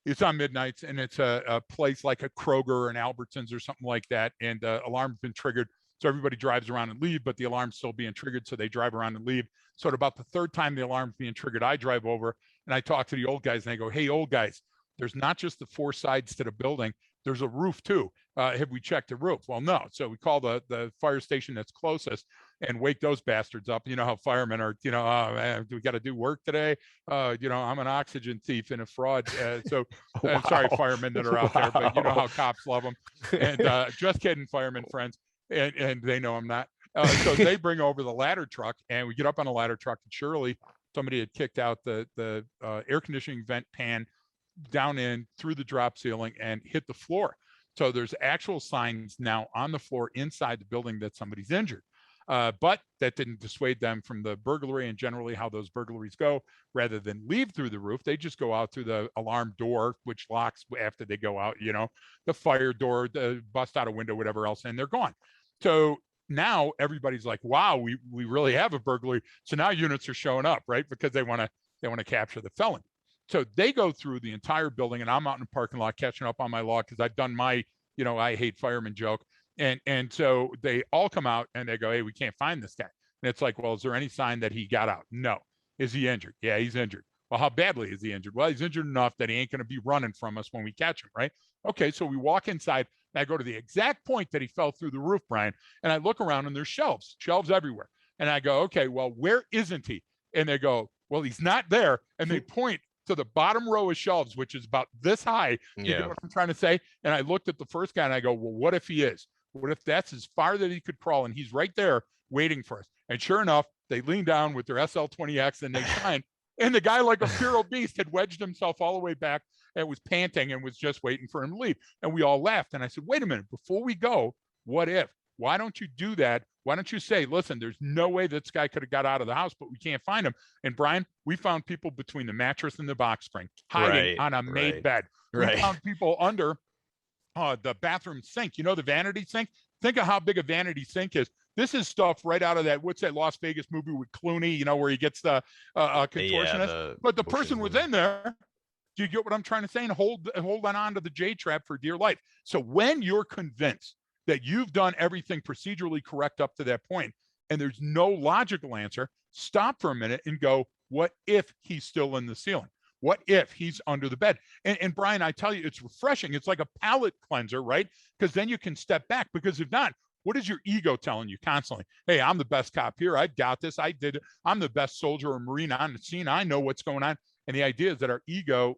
It's on midnights, and it's a place like a Kroger or an Albertsons or something like that, and alarm's been triggered. So everybody drives around and leave, but the alarm's still being triggered, so they drive around and leave. So at about the third time the alarm's being triggered, I drive over and I talk to the old guys, and I go, hey, old guys, there's not just the four sides to the building, there's a roof too. Have we checked the roof? Well, no. So we call the fire station that's closest and wake those bastards up. You know how firemen are, you know, oh, man, do we got to do work today? You know, I'm an oxygen thief and a fraud. So Wow. I'm sorry, firemen that are out there, but you know how cops love them. And just kidding, firemen friends. And they know I'm not. So they bring over the ladder truck, and we get up on a ladder truck, and surely somebody had kicked out the air conditioning vent pan down in through the drop ceiling and hit the floor. So there's actual signs now on the floor inside the building that somebody's injured. But that didn't dissuade them from the burglary, and generally how those burglaries go, rather than leave through the roof, they just go out through the alarm door, which locks after they go out, you know, the fire door, the bust out a window, whatever else, and they're gone. So now everybody's like, wow, we really have a burglary. So now units are showing up, right? Because they want to capture the felon. So they go through the entire building, and I'm out in the parking lot catching up on my log, because I've done my, you know, I hate firemen joke. And so they all come out and they go, hey, we can't find this guy. And it's like, well, is there any sign that he got out? No. Is he injured? Yeah, he's injured. Well, how badly is he injured? Well, he's injured enough that he ain't going to be running from us when we catch him, right? Okay, so we walk inside, and I go to the exact point that he fell through the roof, Brian, and I look around, and there's shelves everywhere. And I go, okay, well, where isn't he? And they go, well, he's not there. And they point to the bottom row of shelves, which is about this high. You know what I'm trying to say? And I looked at the first guy, and I go, well, what if he is? What if that's as far that he could crawl, and he's right there waiting for us? And sure enough, they lean down with their SL20X and they shine. And the guy, like a feral beast, had wedged himself all the way back and was panting and was just waiting for him to leave. And we all laughed. And I said, wait a minute, before we go, what if? Why don't you do that? Why don't you say, listen, there's no way this guy could have got out of the house, but we can't find him. And Brian, we found people between the mattress and the box spring hiding on a made bed. We found people under the bathroom sink. You know, the vanity sink? Think of how big a vanity sink is. This is stuff right out of that, what's that Las Vegas movie with Clooney, you know, where he gets the contortionist. But the person was in there. Do you get what I'm trying to say? And holding on to the J-trap for dear life. So when you're convinced that you've done everything procedurally correct up to that point, and there's no logical answer, stop for a minute and go, what if he's still in the ceiling? What if he's under the bed? And Brian, I tell you, it's refreshing. It's like a palate cleanser, right? Because then you can step back. Because if not, what is your ego telling you constantly? Hey, I'm the best cop here. I've got this. I did it. I'm the best soldier or Marine on the scene. I know what's going on. And the idea is that our ego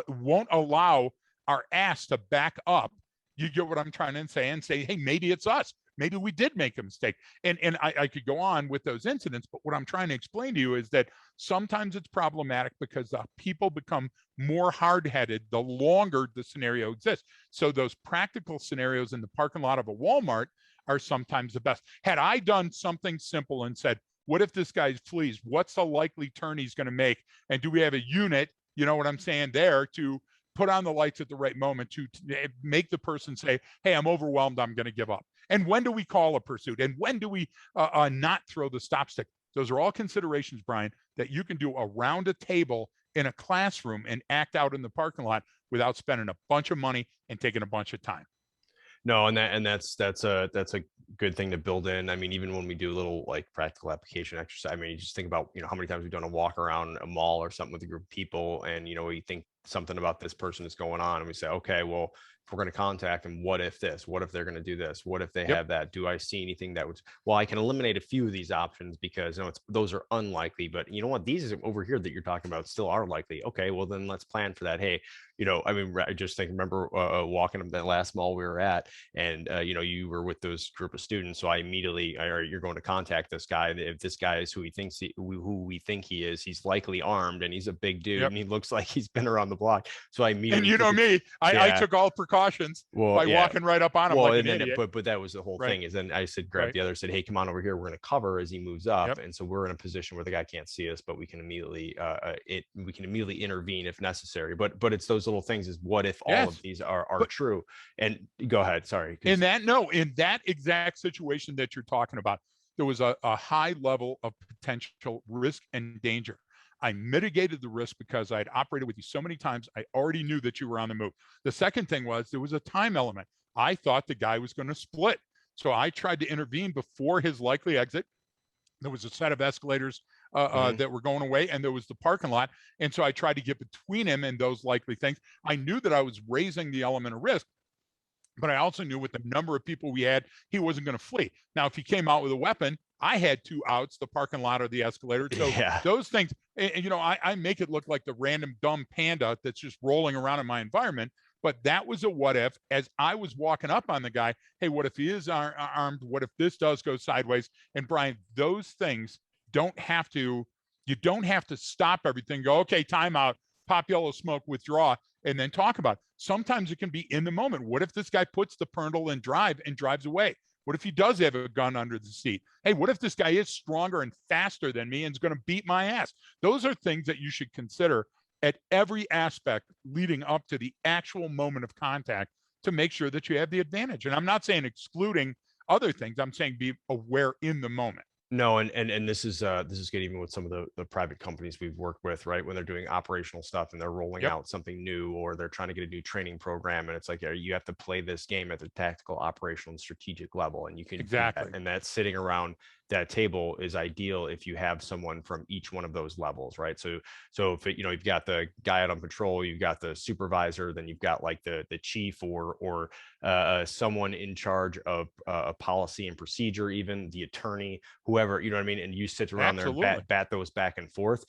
won't allow our ass to back up. You get what I'm trying to say? And say, hey, maybe it's us. Maybe we did make a mistake. And I could go on with those incidents, but what I'm trying to explain to you is that sometimes it's problematic because people become more hard-headed the longer the scenario exists. So those practical scenarios in the parking lot of a Walmart are sometimes the best. Had I done something simple and said, what if this guy flees? What's the likely turn he's going to make? And do we have a unit you know what I'm saying, there to put on the lights at the right moment to make the person say, hey, I'm overwhelmed, I'm going to give up. And when do we call a pursuit? And when do we not throw the stop stick? Those are all considerations, Brian, that you can do around a table in a classroom and act out in the parking lot without spending a bunch of money and taking a bunch of time. No, and that's a good thing to build in. I mean, even when we do a little like practical application exercise, I mean, you just think about, you know, how many times we've done a walk around a mall or something with a group of people, and, you know, we think something about this person is going on, and we say, okay, well, if we're going to contact them, what if this? What if they're going to do this? What if they have that? Do I see anything that would? Well, I can eliminate a few of these options because, you know, those are unlikely. But you know what? These over here that you're talking about still are likely. Okay, well then let's plan for that. Hey, you know, I mean, I just remember walking up that last mall we were at, and you know, you were with those group of students, so I immediately, all right, you're going to contact this guy. If this guy is who we think he is, he's likely armed, and he's a big dude, and he looks like he's been around the block. So I immediately, and you know me, I took all precautions by walking right up on him like an idiot. But that was the whole thing. Is then I said, grab the other, said, hey, come on over here. We're going to cover as he moves up, and so we're in a position where the guy can't see us, but we can immediately intervene if necessary. But it's those little things. Is what if all of these are true? And go ahead. Sorry. In that exact situation that you're talking about, there was a high level of potential risk and danger. I mitigated the risk because I'd operated with you so many times. I already knew that you were on the move. The second thing was there was a time element. I thought the guy was going to split. So I tried to intervene before his likely exit. There was a set of escalators that were going away, and there was the parking lot. And so I tried to get between him and those likely things. I knew that I was raising the element of risk, but I also knew with the number of people we had, he wasn't going to flee. Now, if he came out with a weapon, I had two outs, the parking lot or the escalator. So those things, and you know, I make it look like the random dumb panda that's just rolling around in my environment. But that was a what if. As I was walking up on the guy, hey, what if he is armed? What if this does go sideways? And Brian, those things you don't have to stop everything, go, okay, timeout, pop yellow smoke, withdraw, and then talk about it. Sometimes it can be in the moment. What if this guy puts the parental in drive and drives away? What if he does have a gun under the seat? Hey, what if this guy is stronger and faster than me and is going to beat my ass? Those are things that you should consider at every aspect leading up to the actual moment of contact to make sure that you have the advantage. And I'm not saying excluding other things. I'm saying be aware in the moment. No, and this is good even with some of the private companies we've worked with, right? When they're doing operational stuff and they're rolling out something new, or they're trying to get a new training program, and it's like, you have to play this game at the tactical, operational, and strategic level, and you can exactly. And that sitting around that table is ideal if you have someone from each one of those levels, right? So if it, you know, you've got the guy out on patrol, you've got the supervisor, then you've got like the chief or someone in charge of policy and procedure, even the attorney, whoever, you know what I mean? And you sit around there and bat those back and forth.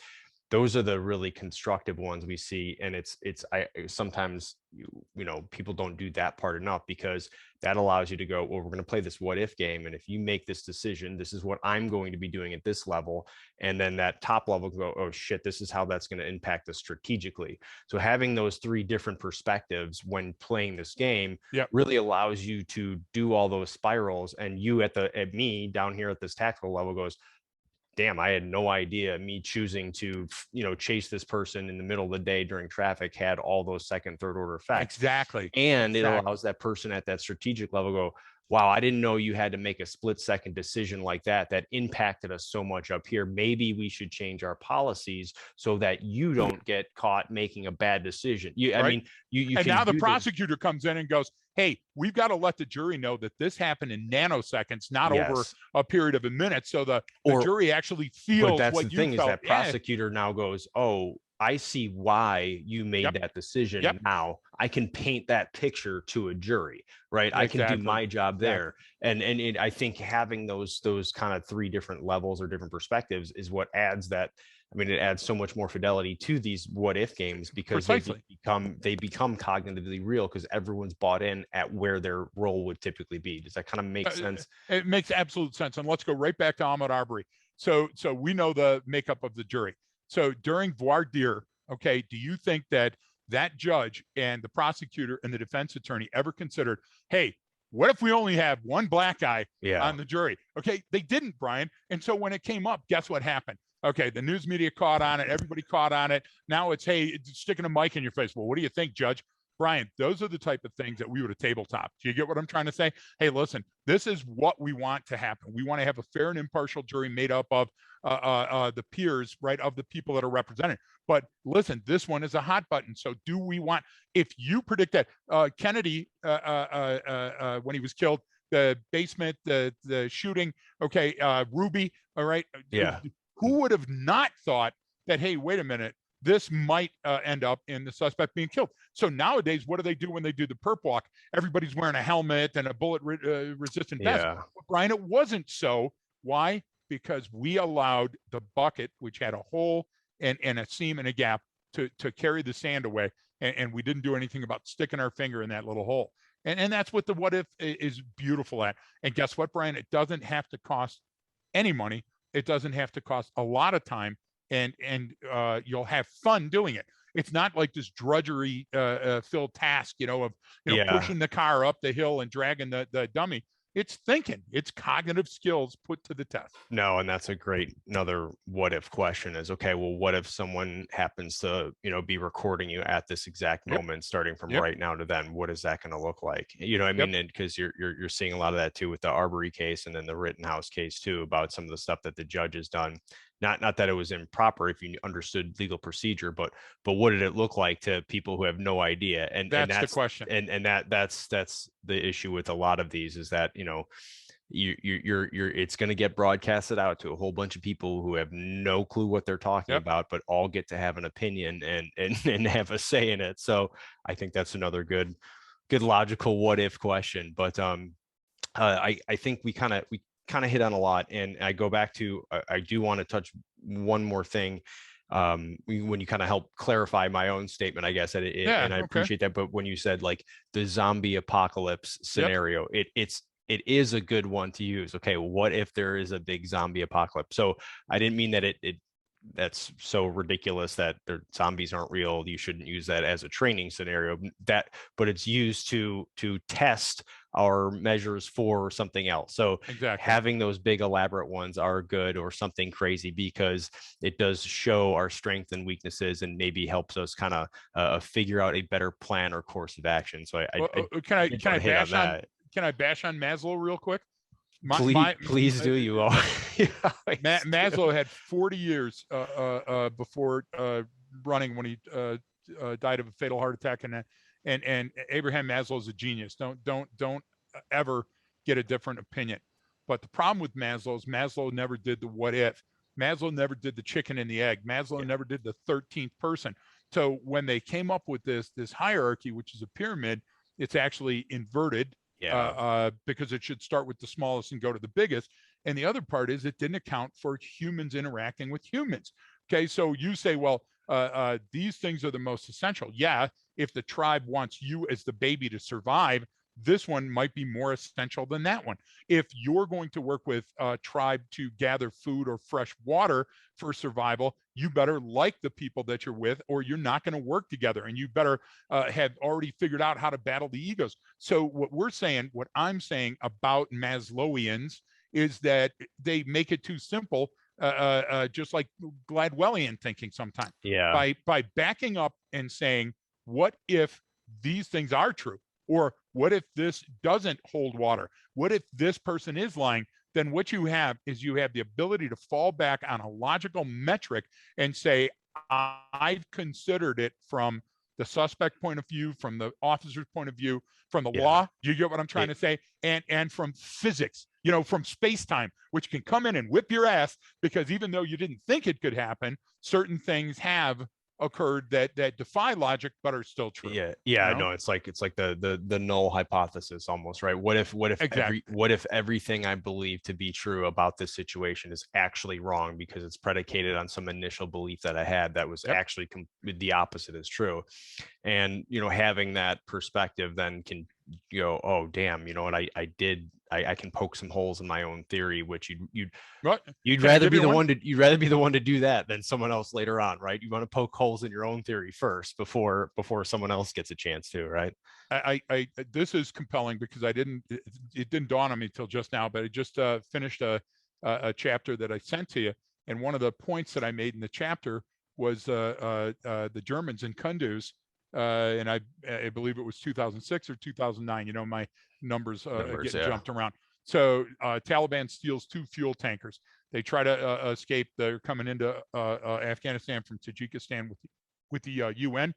Those are the really constructive ones we see. And I sometimes, you know, people don't do that part enough, because that allows you to go, well, we're going to play this what if game. And if you make this decision, this is what I'm going to be doing at this level. And then that top level can go, oh shit, this is how that's going to impact us strategically. So having those three different perspectives when playing this game really allows you to do all those spirals. And you at me down here at this tactical level goes, damn, I had no idea me choosing to, you know, chase this person in the middle of the day during traffic had all those second, third order effects. Exactly. And it allows that person at that strategic level go, wow, I didn't know you had to make a split second decision like that impacted us so much up here. Maybe we should change our policies so that you don't get caught making a bad decision. I mean, you and now the prosecutor comes in and goes, hey, we've got to let the jury know that this happened in nanoseconds, not over a period of a minute. So the jury actually feels. But that's what the thing you felt. Is that prosecutor now goes, oh, I see why you made that decision. Now I can paint that picture to a jury, right? I can do my job there. And I think having those kind of three different levels or different perspectives is what adds that. I mean, it adds so much more fidelity to these what if games, because they become cognitively real, because everyone's bought in at where their role would typically be. Does that kind of make sense? It makes absolute sense. And let's go right back to Ahmaud Arbery. So we know the makeup of the jury. So during voir dire, okay, do you think that judge and the prosecutor and the defense attorney ever considered, hey, what if we only have one black guy Yeah. on the jury? Okay, they didn't, Brian. And so when it came up, guess what happened? Okay, the news media caught on it. Everybody caught on it. Now it's, hey, it's sticking a mic in your face. Well, what do you think, Judge? Brian, those are the type of things that we would have tabletop. Do you get what I'm trying to say? Hey, listen, this is what we want to happen. We want to have a fair and impartial jury made up of the peers, right, of the people that are represented. But listen, this one is a hot button. So do we want, if you predict that Kennedy, when he was killed, the basement, the shooting, okay, Ruby, all right. Yeah. Who would have not thought that, hey, wait a minute, this might end up in the suspect being killed? So nowadays, what do they do when they do the perp walk? Everybody's wearing a helmet and a bullet resistant vest. Yeah. Brian, it wasn't so. Why? Because we allowed the bucket, which had a hole and a seam and a gap, to carry the sand away. And we didn't do anything about sticking our finger in that little hole. And that's what the what if is beautiful at. And guess what, Brian? It doesn't have to cost any money. It doesn't have to cost a lot of time, and you'll have fun doing it. It's not like this drudgery filled task, of pushing the car up the hill and dragging the dummy. It's thinking, it's cognitive skills put to the test. No, and that's a great another what if question is, okay, well, what if someone happens to, be recording you at this exact moment, starting from right now to then? What is that going to look like? You know what I mean? And because you're seeing a lot of that too with the Arbery case and then the Rittenhouse case too, about some of the stuff that the judge has done. Not that it was improper if you understood legal procedure, but what did it look like to people who have no idea? And that's the question. And that's the issue with a lot of these, is that you're it's going to get broadcasted out to a whole bunch of people who have no clue what they're talking about, but all get to have an opinion and have a say in it. So I think that's another good logical what if question. But I think we kind of hit on a lot, and I go back to I do want to touch one more thing when you kind of help clarify my own statement, I guess, and I appreciate that. But when you said like the zombie apocalypse scenario, it is a good one to use. Okay, what if there is a big zombie apocalypse? So I didn't mean that that's so ridiculous that zombies aren't real, you shouldn't use that as a training scenario, but it's used to test our measures for something else. So having those big elaborate ones are good, or something crazy, because it does show our strengths and weaknesses and maybe helps us kind of figure out a better plan or course of action. So can I bash on Maslow real quick? Please do. You all. Maslow had 40 years before running when he died of a fatal heart attack, and Abraham Maslow is a genius. Don't ever get a different opinion. But the problem with Maslow is Maslow never did the what if. Maslow never did the chicken and the egg. Maslow never did the 13th person. So when they came up with this hierarchy, which is a pyramid, it's actually inverted. Because it should start with the smallest and go to the biggest. And the other part is it didn't account for humans interacting with humans. Okay, so you say, well, these things are the most essential. Yeah, if the tribe wants you as the baby to survive, this one might be more essential than that one. If you're going to work with a tribe to gather food or fresh water for survival, you better like the people that you're with, or you're not going to work together. And you better have already figured out how to battle the egos. So what I'm saying about Maslowians is that they make it too simple, just like Gladwellian thinking sometimes. By backing up and saying, what if these things are true? Or what if this doesn't hold water? What if this person is lying? Then what you have is you have the ability to fall back on a logical metric and say, I've considered it from the suspect point of view, from the officer's point of view, from the law. You get what I'm trying to say? And from physics, from space-time, which can come in and whip your ass, because even though you didn't think it could happen, certain things have occurred that defy logic but are still true. No, it's like the null hypothesis almost, right? What if everything I believe to be true about this situation is actually wrong, because it's predicated on some initial belief that I had that was actually the opposite is true. And having that perspective then can go, oh damn, you know what, I did I can poke some holes in my own theory, which What? you'd Can I rather give be you the one? one to you'd rather be the one to do that than someone else later on, right? You want to poke holes in your own theory first before someone else gets a chance to, right? This is compelling because it didn't dawn on me till just now, but I just finished a chapter that I sent to you, and one of the points that I made in the chapter was the Germans in Kunduz, and I believe it was 2006 or 2009. You know, my numbers getting jumped around. So Taliban steals 2 fuel tankers. They try to escape. They're coming into Afghanistan from Tajikistan with the UN.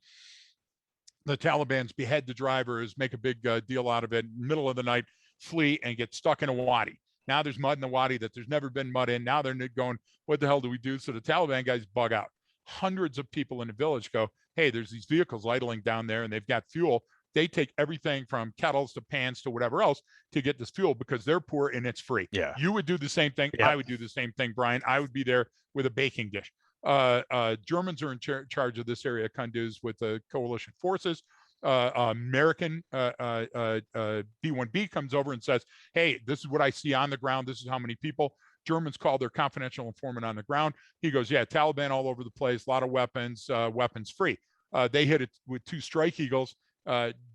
The Taliban's behead the drivers, make a big deal out of it. Middle of the night, flee and get stuck in a wadi. Now there's mud in the wadi that there's never been mud in. Now they're going, what the hell do we do? So the Taliban guys bug out. Hundreds of people in the village go, hey, there's these vehicles idling down there and they've got fuel. They take everything from kettles to pans to whatever else to get this fuel because they're poor and it's free. Yeah. You would do the same thing. Yep. I would do the same thing, Brian. I would be there with a baking dish. Germans are in charge of this area, Kunduz, with the coalition forces. American B1B comes over and says, hey, this is what I see on the ground. This is how many people. Germans call their confidential informant on the ground. He goes, yeah, Taliban all over the place, a lot of weapons, weapons free. They hit it with 2 Strike Eagles,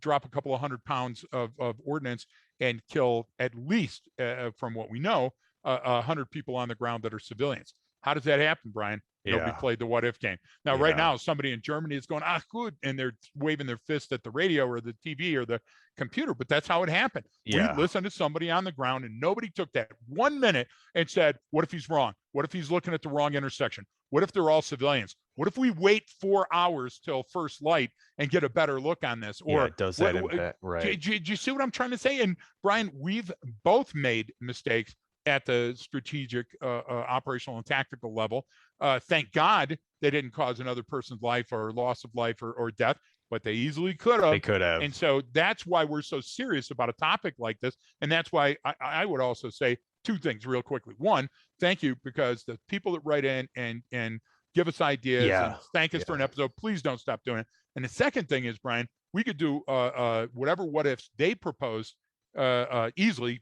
drop a couple of 100 pounds of ordnance and kill at least, from what we know, 100 people on the ground that are civilians. How does that happen, Brian? Nobody played the what if game. Now, right now, somebody in Germany is going, good, and they're waving their fist at the radio or the TV or the computer, but that's how it happened. We listened to somebody on the ground and nobody took that 1 minute and said, what if he's wrong? What if he's looking at the wrong intersection? What if they're all civilians? What if we wait 4 hours till first light and get a better look on this? Or does that impact, right? Do you see what I'm trying to say? And Brian, we've both made mistakes at the strategic, operational and tactical level. Thank God they didn't cause another person's life or loss of life or death, but they easily could have. They could have. And so that's why we're so serious about a topic like this. And that's why I would also say 2 things real quickly. One, thank you, because the people that write in and give us ideas and thank us for an episode, please don't stop doing it. And the second thing is, Brian, we could do whatever what ifs they proposed easily,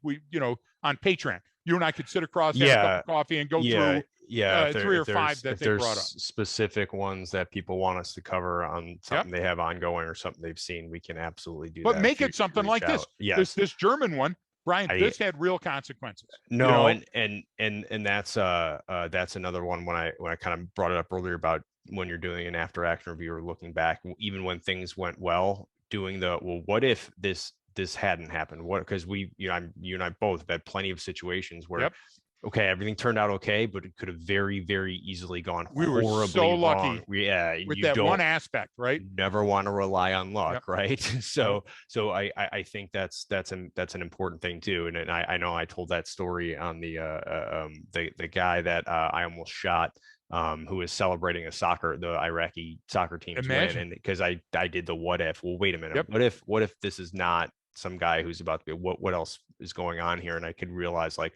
on Patreon. You and I could sit across, have a cup of coffee, and go through 3 or 5 that they brought up. Specific ones that people want us to cover on something they have ongoing or something they've seen, we can absolutely do that. But make it something like this. Yes. This German one, Brian, this had real consequences. No, and that's another one when I kind of brought it up earlier about when you're doing an after action review or looking back, even when things went well, doing what if this hadn't happened? What, because you and I both have had plenty of situations where okay, everything turned out okay, but it could have very, very easily gone horribly wrong. We were so lucky with that one aspect, right? You never want to rely on luck, right? So I think that's an important thing too. And I know I told that story on the guy that I almost shot, who was celebrating the Iraqi soccer team's win, and because I did the what if. Well, wait a minute. What if this is not some guy who's about to be, what else is going on here? And I could realize, like,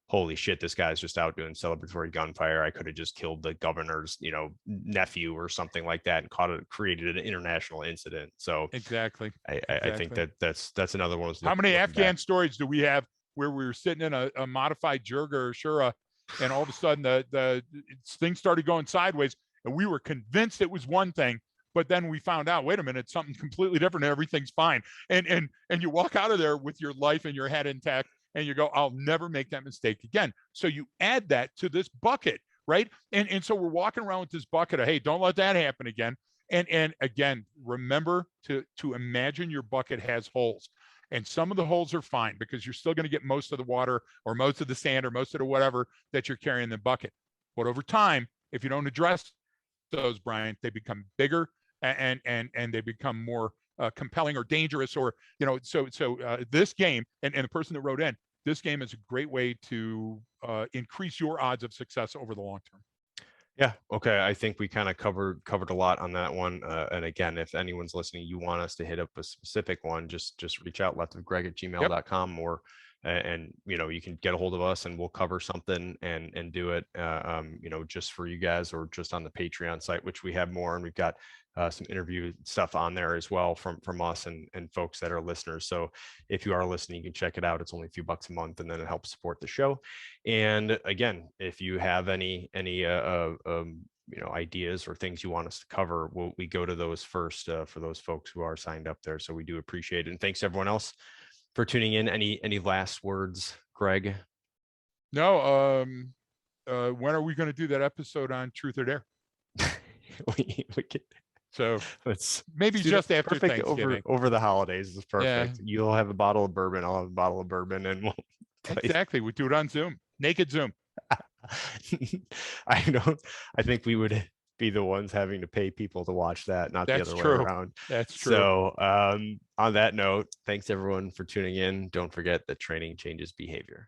holy shit, this guy's just out doing celebratory gunfire. I could have just killed the governor's, nephew or something like that and created an international incident. So exactly. I think that's another one. How many Afghan stories do we have where we were sitting in a modified Jirga or Shura, and all of a sudden the things started going sideways, and we were convinced it was one thing, but then we found out, wait a minute, something completely different, and everything's fine. And you walk out of there with your life and your head intact, and you go, I'll never make that mistake again. So you add that to this bucket, right? And so we're walking around with this bucket of, hey, don't let that happen again. And again, remember to imagine your bucket has holes. And some of the holes are fine because you're still going to get most of the water or most of the sand or most of the whatever that you're carrying in the bucket. But over time, if you don't address those, Brian, they become bigger and they become more compelling or dangerous, or so this game, and the person that wrote in, this game is a great way to increase your odds of success over the long term. Yeah. Okay. I think we kind of covered a lot on that one. And again, if anyone's listening, you want us to hit up a specific one, just reach out, leftofgreg@gmail.com, or and you can get a hold of us and we'll cover something and do it just for you guys, or just on the Patreon site, which we have more, and we've got some interview stuff on there as well from us and folks that are listeners. So if you are listening, you can check it out. It's only a few bucks a month, and then it helps support the show. And again, if you have any ideas or things you want us to cover, we go to those first for those folks who are signed up there. So we do appreciate it. And thanks everyone else for tuning in. Any last words, Greg? No. When are we going to do that episode on Truth or Dare? we can, so let's maybe just after Thanksgiving. Over the holidays is perfect. Yeah. You'll have a bottle of bourbon, I'll have a bottle of bourbon, and we'll play. Exactly. We do it on Zoom, naked Zoom. I think we would be the ones having to pay people to watch that, not the other way around. That's true. So on that note, thanks everyone for tuning in. Don't forget that training changes behavior.